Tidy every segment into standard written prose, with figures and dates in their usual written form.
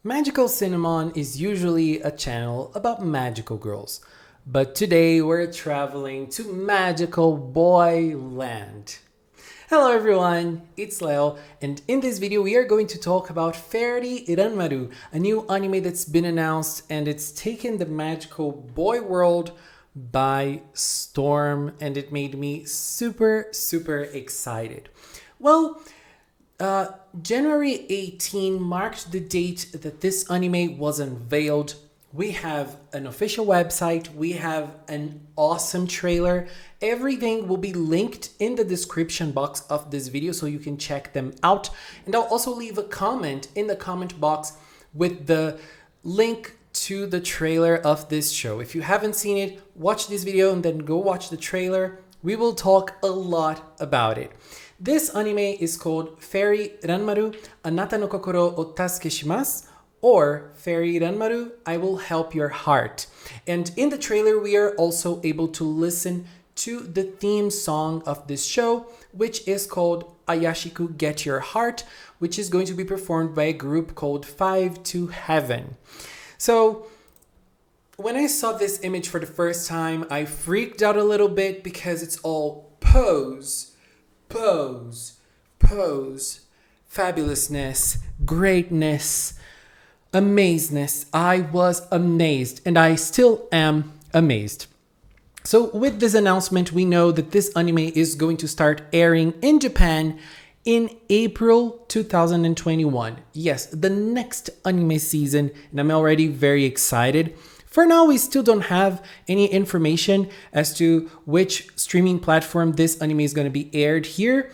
Magical Cinnamon is usually a channel about magical girls, but today we're traveling to magical boy land. Hello everyone, it's Leo, and in this video we are going to talk about Fairy Ranmaru, a new anime that's been announced and it's taken the magical boy world by storm, and it made me super excited. Well, January 18 marked the date that this anime was unveiled. We have an official website, we have an awesome trailer. Everything will be linked in the description box of this video so you can check them out. And I'll also leave a comment in the comment box with the link to the trailer of this show. If you haven't seen it, watch this video and then go watch the trailer. We will talk a lot about it. This anime is called Fairy Ranmaru, Anata no kokoro o tasuke shimasu, or Fairy Ranmaru, I will help your heart. And in the trailer, we are also able to listen to the theme song of this show, which is called Ayashiku Get Your Heart, which is going to be performed by a group called Five to Heaven. So when I saw this image for the first time, I freaked out a little bit because it's all pose, fabulousness, greatness, amazeness. I was amazed, and I still am amazed. So with this announcement, we know that this anime is going to start airing in Japan in April 2021. Yes, the next anime season, and I'm already very excited. For now, we still don't have any information as to which streaming platform this anime is going to be aired here,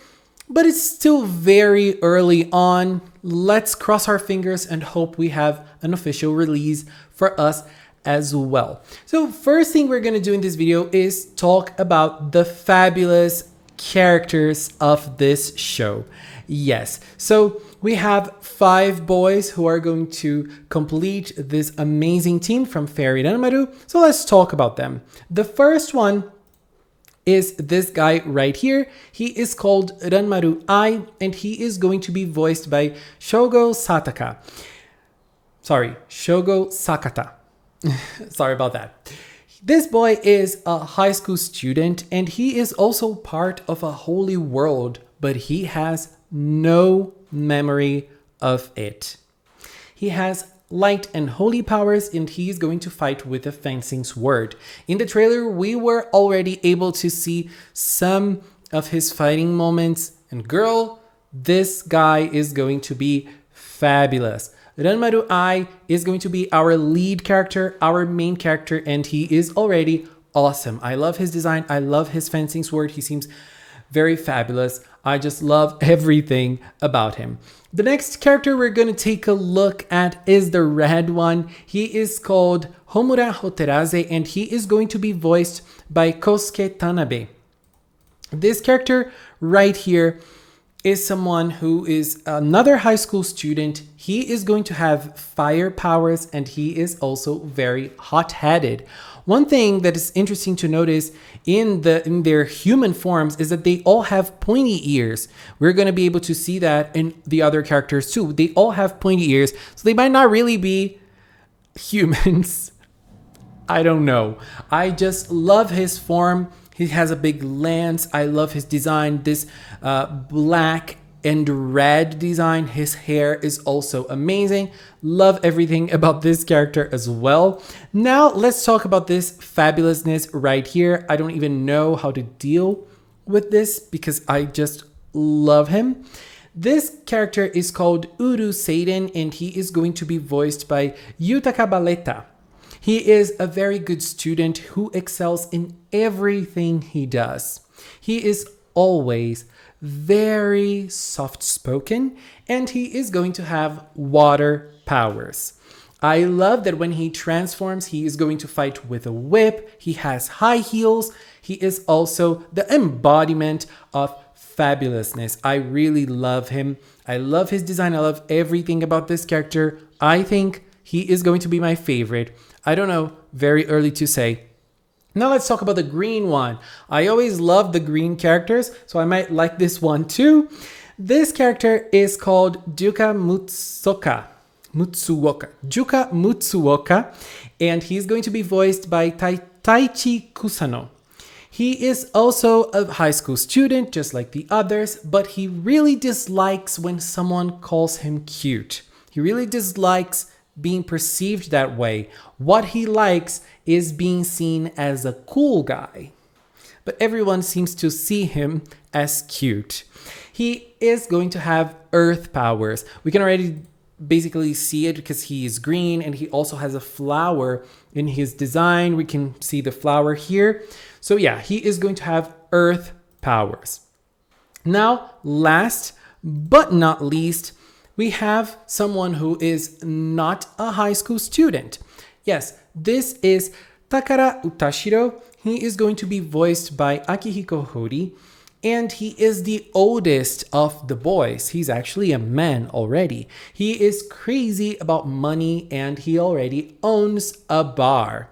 but it's still very early on. Let's cross our fingers and hope we have an official release for us as well. So first thing we're going to do in this video is talk about the fabulous characters of this show. Yes, so we have 5 boys who are going to complete this amazing team from Fairy Ranmaru. So let's talk about them. The first one is this guy right here. He is called Ranmaru I, and he is going to be voiced by Shogo Sakata. Sorry about that. This boy is a high school student, and he is also part of a holy world, but he has no memory of it. He has light and holy powers, and he is going to fight with a fencing sword. In the trailer, we were already able to see some of his fighting moments, and girl, this guy is going to be fabulous. Ranmaru I is going to be our lead character, our main character, and he is already awesome. I love his design. I love his fencing sword. He seems very fabulous. I just love everything about him. The next character we're going to take a look at is the red one. He is called Homura Hoteraze, and he is going to be voiced by Kosuke Tanabe. This character right here is someone who is another high school student. He is going to have fire powers, and he is also very hot-headed. One thing that is interesting to notice in their human forms is that they all have pointy ears. We're going to be able to see that in the other characters too. They all have pointy ears, so they might not really be humans. I don't know. I just love his form. He has a big lance. I love his design. This black and red design. His hair is also amazing. Love everything about this character as well. Now let's talk about this fabulousness right here. I don't even know how to deal with this because I just love him. This character is called Uru Satan, and he is going to be voiced by Yutaka Baleta. He is a very good student who excels in everything he does. He is always very soft-spoken, and he is going to have water powers. I love that when he transforms, he is going to fight with a whip. He has high heels. He is also the embodiment of fabulousness. I really love him. I love his design. I love everything about this character. I think he is going to be my favorite. I don't know, very early to say. Now let's talk about the green one. I always love the green characters, so I might like this one too. This character is called Duka Mutsuka. Mutsuoka, and he's going to be voiced by Taichi Kusano. He is also a high school student, just like the others, but he really dislikes when someone calls him cute. He really dislikes being perceived that way. What he likes is being seen as a cool guy. But everyone seems to see him as cute. He is going to have earth powers. We can already basically see it because he is green and he also has a flower in his design. We can see the flower here. So yeah, he is going to have earth powers. Now, last but not least, we have someone who is not a high school student. Yes, this is Takara Utashiro. He is going to be voiced by Akihiko Hori, and he is the oldest of the boys. He's actually a man already. He is crazy about money and he already owns a bar.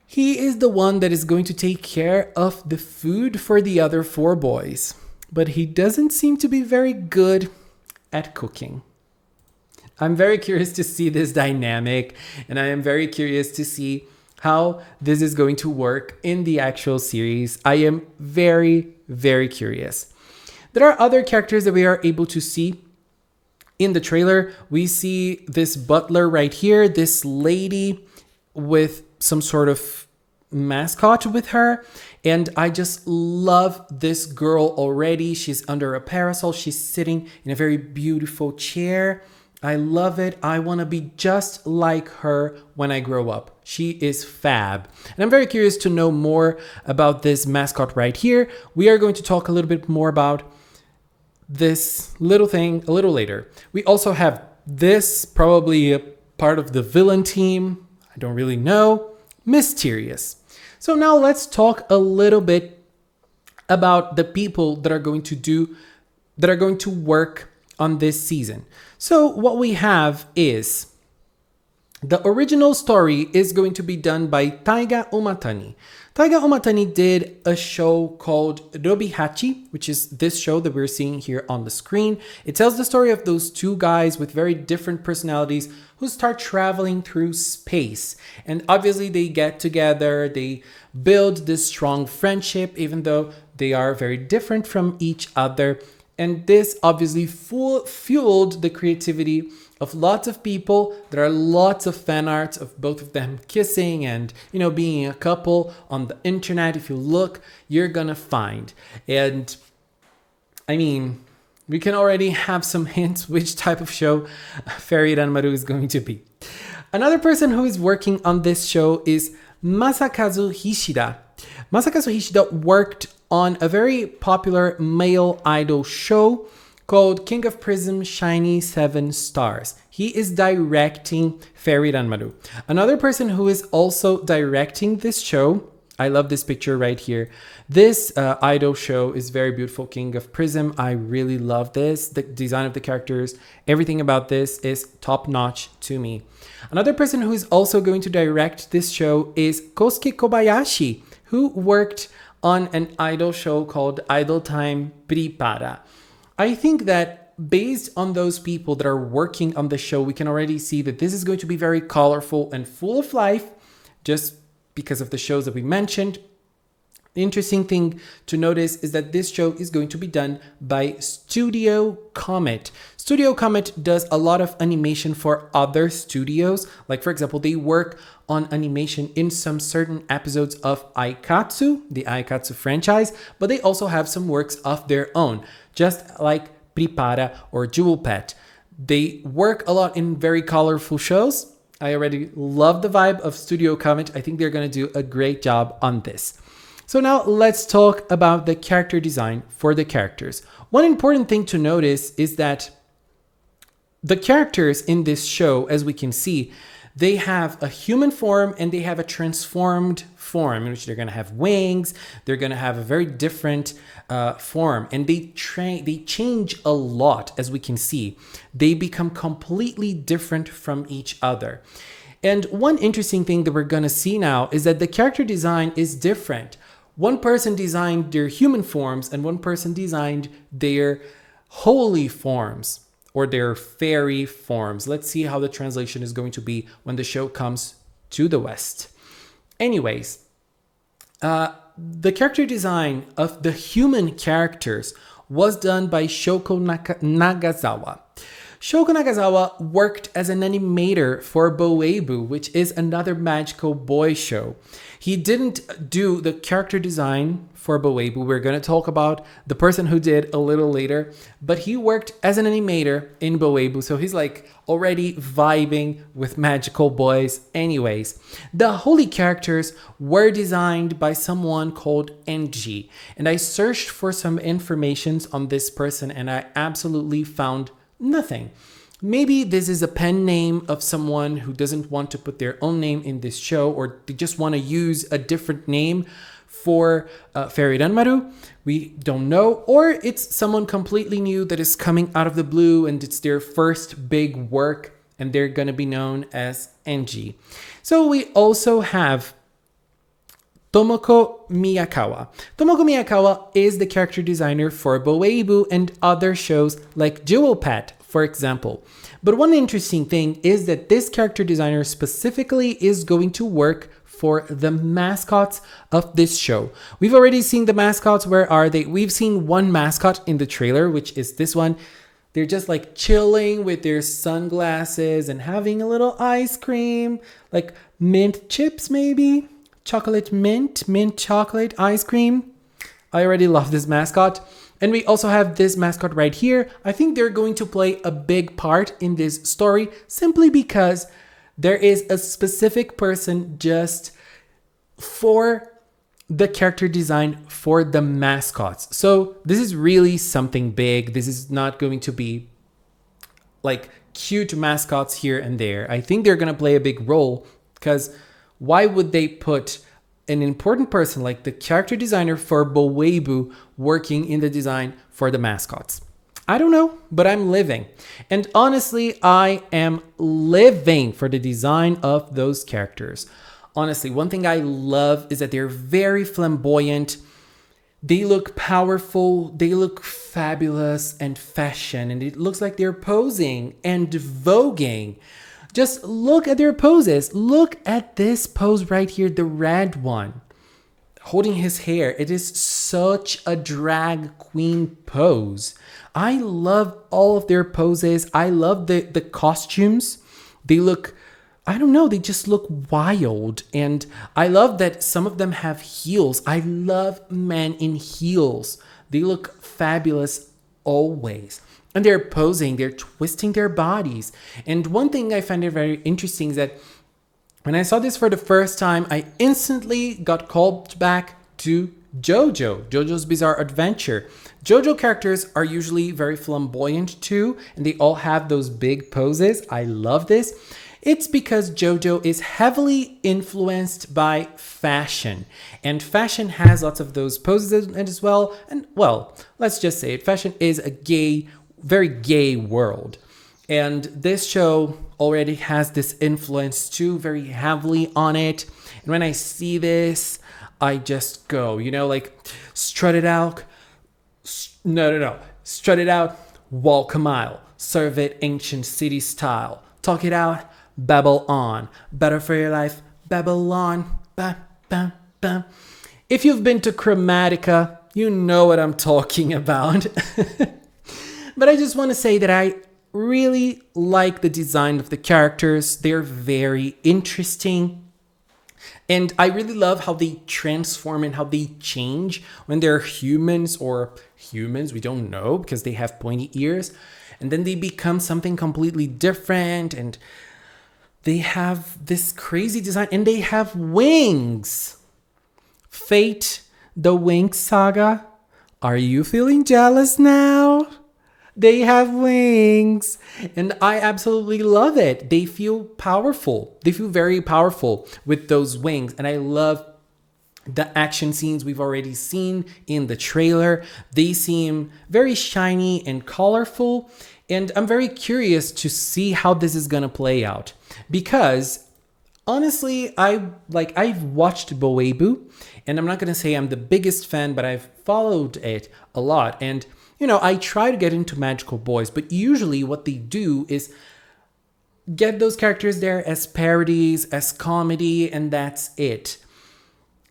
He is the one that is going to take care of the food for the other 4 boys, but he doesn't seem to be very good at cooking. I'm very curious to see this dynamic, and I am very curious to see how this is going to work in the actual series. I am very, very curious. There are other characters that we are able to see in the trailer. We see this butler right here, this lady with some sort of mascot with her, and I just love this girl already. She's under a parasol. She's sitting in a very beautiful chair. I love it. I want to be just like her when I grow up. She is fab. And I'm very curious to know more about this mascot right here. We are going to talk a little bit more about this little thing a little later. We also have this, probably a part of the villain team. I don't really know. Mysterious. So now let's talk a little bit about the people that are going to work on this season. So what we have is the original story is going to be done by Taiga Umatani. Taiga Umatani did a show called Robihachi, which is this show that we're seeing here on the screen. It tells the story of those 2 guys with very different personalities who start traveling through space. And obviously they get together, they build this strong friendship, even though they are very different from each other. And this obviously fueled the creativity of lots of people. There are lots of fan arts of both of them kissing and, being a couple on the internet. If you look, you're gonna find. And I mean, we can already have some hints which type of show Fairy Ranmaru is going to be. Another person who is working on this show is Masakazu Hishida. Masakazu Hishida worked on a very popular male idol show called King of Prism Shiny 7 Stars. He is directing Fairy Ranmaru. Another person who is also directing this show, I love this picture right here. This idol show is very beautiful, King of Prism. I really love this. The design of the characters, everything about this is top notch to me. Another person who is also going to direct this show is Kosuke Kobayashi, who worked on an idol show called Idol Time Prepara. I think that based on those people that are working on the show, we can already see that this is going to be very colorful and full of life, just because of the shows that we mentioned. The interesting thing to notice is that this show is going to be done by Studio Comet. Studio Comet does a lot of animation for other studios. Like, for example, they work on animation in some certain episodes of Aikatsu, the Aikatsu franchise, but they also have some works of their own, just like Prepara or Jewel Pet. They work a lot in very colorful shows. I already love the vibe of Studio Comet. I think they're going to do a great job on this. So now let's talk about the character design for the characters. One important thing to notice is that the characters in this show, as we can see, they have a human form and they have a transformed form in which they're going to have wings. They're going to have a very different form, and they change a lot, as we can see. They become completely different from each other. And one interesting thing that we're going to see now is that the character design is different. One person designed their human forms and one person designed their holy forms, or their fairy forms. Let's see how the translation is going to be when the show comes to the West. Anyways, the character design of the human characters was done by Shoko Nagasawa. Shoko Nagasawa worked as an animator for Boebu, which is another magical boy show. He didn't do the character design for Boebu. We're going to talk about the person who did a little later, but he worked as an animator in Boebu, so he's like already vibing with magical boys. Anyways, the holy characters were designed by someone called Enji, and I searched for some information on this person and I absolutely found nothing. Maybe this is a pen name of someone who doesn't want to put their own name in this show, or they just want to use a different name for Fairy Ranmaru. We don't know. Or it's someone completely new that is coming out of the blue and it's their first big work and they're going to be known as Enji. So we also have Tomoko Miyakawa. Tomoko Miyakawa is the character designer for Boebu and other shows like Jewel Pet, for example. But one interesting thing is that this character designer specifically is going to work for the mascots of this show. We've already seen the mascots. Where are they? We've seen one mascot in the trailer, which is this one. They're just like chilling with their sunglasses and having a little ice cream, like mint chips maybe, chocolate mint chocolate ice cream. I already love this mascot. And we also have this mascot right here. I think they're going to play a big part in this story simply because there is a specific person just for the character design for the mascots. So this is really something big. This is not going to be like cute mascots here and there. I think they're going to play a big role, because why would they put an important person like the character designer for Boebu working in the design for the mascots? I don't know, but I'm living. And honestly, I am living for the design of those characters. Honestly, one thing I love is that they're very flamboyant. They look powerful. They look fabulous and fashion. And it looks like they're posing and voguing. Just look at their poses. Look at this pose right here, the red one, holding his hair. It is such a drag queen pose. I love all of their poses. I love the costumes. They look, I don't know, they just look wild. And I love that some of them have heels. I love men in heels. They look fabulous always. And they're posing, they're twisting their bodies. And one thing I find it very interesting is that when I saw this for the first time, I instantly got called back to JoJo's Bizarre Adventure. JoJo characters are usually very flamboyant too, and they all have those big poses. I love this. It's because JoJo is heavily influenced by fashion, and fashion has lots of those poses as well. And well, let's just say it, fashion is a very gay world. And this show already has this influence too, very heavily on it. And when I see this, I just go, like strut it out. Strut it out, walk a mile, serve it ancient city style. Talk it out, babble on. Better for your life, babble on. Ba, ba, ba. If you've been to Chromatica, you know what I'm talking about. But I just want to say that I really like the design of the characters. They're very interesting. And I really love how they transform and how they change when they're humans, we don't know because they have pointy ears. And then they become something completely different. And they have this crazy design. And they have wings. Fate, the Wings Saga. Are you feeling jealous now? They have wings, and I absolutely love it. They feel powerful. They feel very powerful with those wings, and I love the action scenes we've already seen in the trailer. They seem very shiny and colorful, and I'm very curious to see how this is gonna play out, because honestly, I've watched Boebu, and I'm not gonna say I'm the biggest fan, but I've followed it a lot, and I try to get into Magical Boys, but usually what they do is get those characters there as parodies, as comedy, and that's it.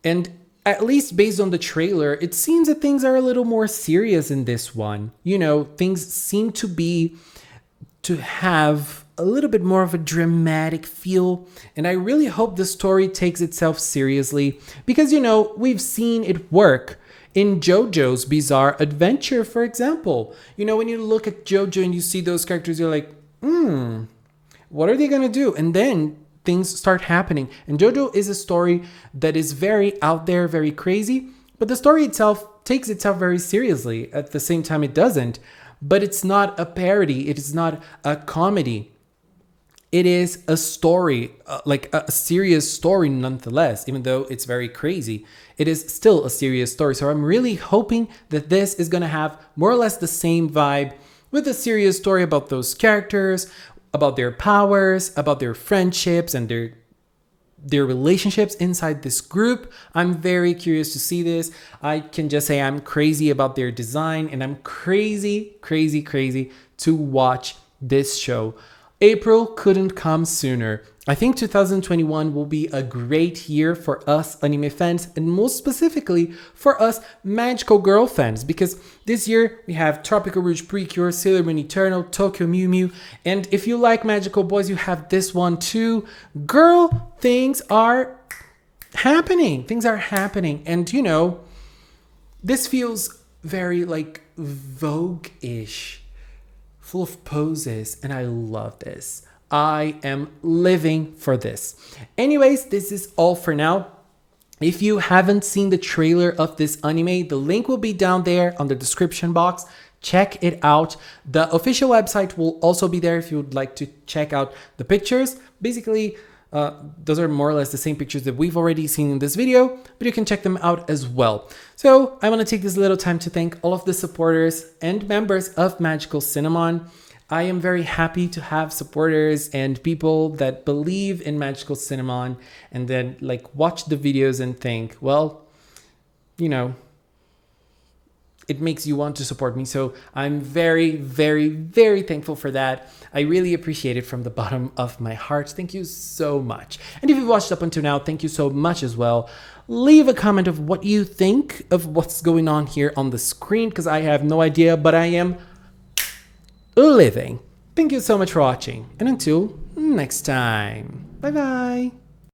And at least based on the trailer, it seems that things are a little more serious in this one. Things seem to have a little bit more of a dramatic feel. And I really hope the story takes itself seriously because, we've seen it work in JoJo's Bizarre Adventure, for example. When you look at JoJo and you see those characters, you're like, what are they going to do? And then things start happening. And JoJo is a story that is very out there, very crazy, but the story itself takes itself very seriously. At the same time, it doesn't. But it's not a parody. It is not a comedy. It is a story, like a serious story nonetheless, even though it's very crazy. It is still a serious story. So I'm really hoping that this is going to have more or less the same vibe with a serious story about those characters, about their powers, about their friendships and their relationships inside this group. I'm very curious to see this. I can just say I'm crazy about their design and I'm crazy to watch this show. April couldn't come sooner. I think 2021 will be a great year for us anime fans and most specifically for us Magical Girl fans because this year we have Tropical Rouge Precure, Sailor Moon Eternal, Tokyo Mew Mew, and if you like Magical Boys, you have this one too. Girl, things are happening. And this feels very like Vogue-ish, full of poses, and I love this. I am living for this. Anyways, this is all for now. If you haven't seen the trailer of this anime, the link will be down there on the description box. Check it out. The official website will also be there if you would like to check out the pictures. Basically, those are more or less the same pictures that we've already seen in this video, but you can check them out as well. So I want to take this little time to thank all of the supporters and members of Magical Cinnamon. I am very happy to have supporters and people that believe in Magical Cinnamon and then watch the videos and think, well, it makes you want to support me. So I'm very thankful for that. I really appreciate it from the bottom of my heart. Thank you so much. And if you've watched up until now, thank you so much as well. Leave a comment of what you think of what's going on here on the screen because I have no idea, but I am living. Thank you so much for watching and until next time. Bye bye.